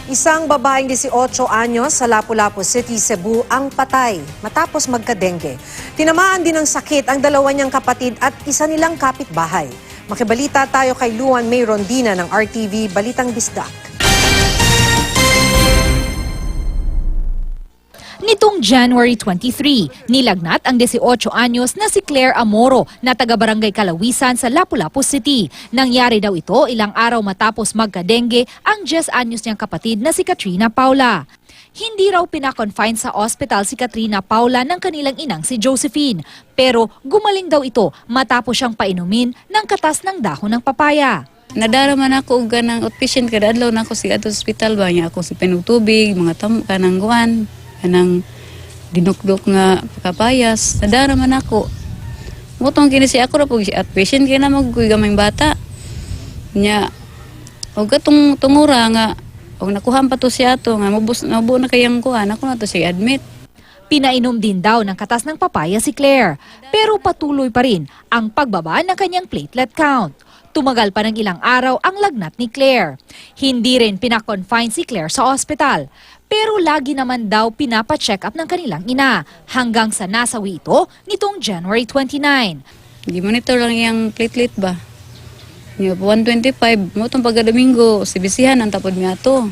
Isang babaeng 18 anyos sa Lapu-Lapu City, Cebu ang patay matapos magka-dengue. Tinamaan din ng sakit ang dalawa niyang kapatid at isa nilang kapitbahay. Makibalita tayo kay Luan May Rondina ng RTV Balitang Bisdak. Nitong January 23, nilagnat ang 18 anyos na si Claire Amoro na taga-barangay Kalawisan sa Lapu-Lapu City. Nangyari daw ito ilang araw matapos magka-dengue ang 10 anyos niyang kapatid na si Katrina Paula. Hindi raw pinakonfine sa ospital si Katrina Paula ng kanilang inang si Josephine. Pero gumaling daw ito matapos siyang painumin ng katas ng dahon ng papaya. Nadaraman ako og ganang outpatient kada adlaw na ako sa ospital ba niya ako si pinutubig, mga kanang guan, kanang dinukdok nga pakapayas. Nadaraman ako. Mutong kini si ako ra pug outpatient kay na magkuy gamay bata. Nya og katong tungura nga og nakuha pa to siya to nga mabuo na kayang kuan ako na to siya admit. Pinainom din daw ng katas ng papaya si Claire, pero patuloy pa rin ang pagbaba ng kanyang platelet count. Tumagal pa ng ilang araw ang lagnat ni Claire. Hindi rin pinakonfine si Claire sa ospital, pero lagi naman daw pinapacheck up ng kanilang ina hanggang sa nasawi ito nitong January 29. Gi-monitor lang iyang platelet ba. Nya 125 mo tong pagka-Domingo sibisihan ang tapod mi ato.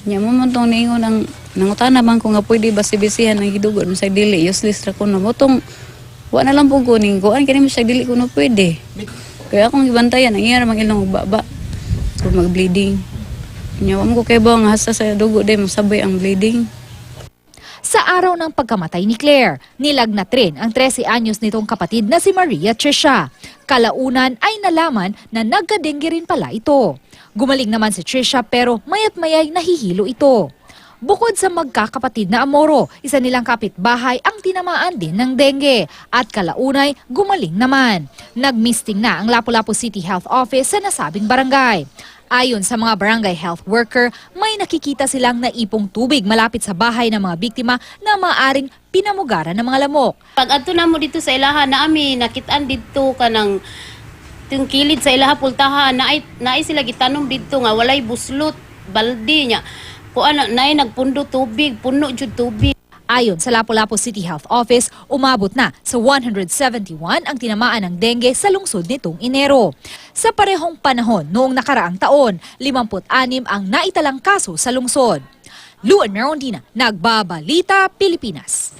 Nya mo tong niingon ang nangutana man ko nga pwede ba sibisihan ang gidugo sa dili useless ra ko na mo tong wa na lang pug kuning kuan kini mo sa dili ko no pwede. Kaya akong gibantayan ang iya mang ilang baba kung mag-bleeding. Nya mo ko kay ba nga hasta sa dugo day masabay ang bleeding. Sa araw ng pagkamatay ni Claire, nilagnat rin ang 13 anyos nitong kapatid na si Maria Tricia. Kalaunan ay nalaman na nagka-dengue rin pala ito. Gumaling naman si Tricia pero mayat-mayay nahihilo ito. Bukod sa magkakapatid na Amoro, isa nilang kapitbahay ang tinamaan din ng dengue at kalaunay gumaling naman. Nagmisting na ang Lapu-Lapu City Health Office sa nasabing barangay. Ayon sa mga barangay health worker, may nakikita silang naipong tubig malapit sa bahay ng mga biktima na maaring pinamugaran ng mga lamok. Pag adto namo dito sa ilaha naami nakitaan dito kanang yung kilid sa ilaha pultahan naay sila gitanom dito nga walay buslot baldi nya kuan naay nagpundo tubig puno jud tubig. Ayon sa Lapu-Lapu City Health Office, umabot na sa 171 ang tinamaan ng dengue sa lungsod nitong Enero. Sa parehong panahon noong nakaraang taon, 56 ang naitalang kaso sa lungsod. Luan May Rondina, Nagbabalita, Pilipinas.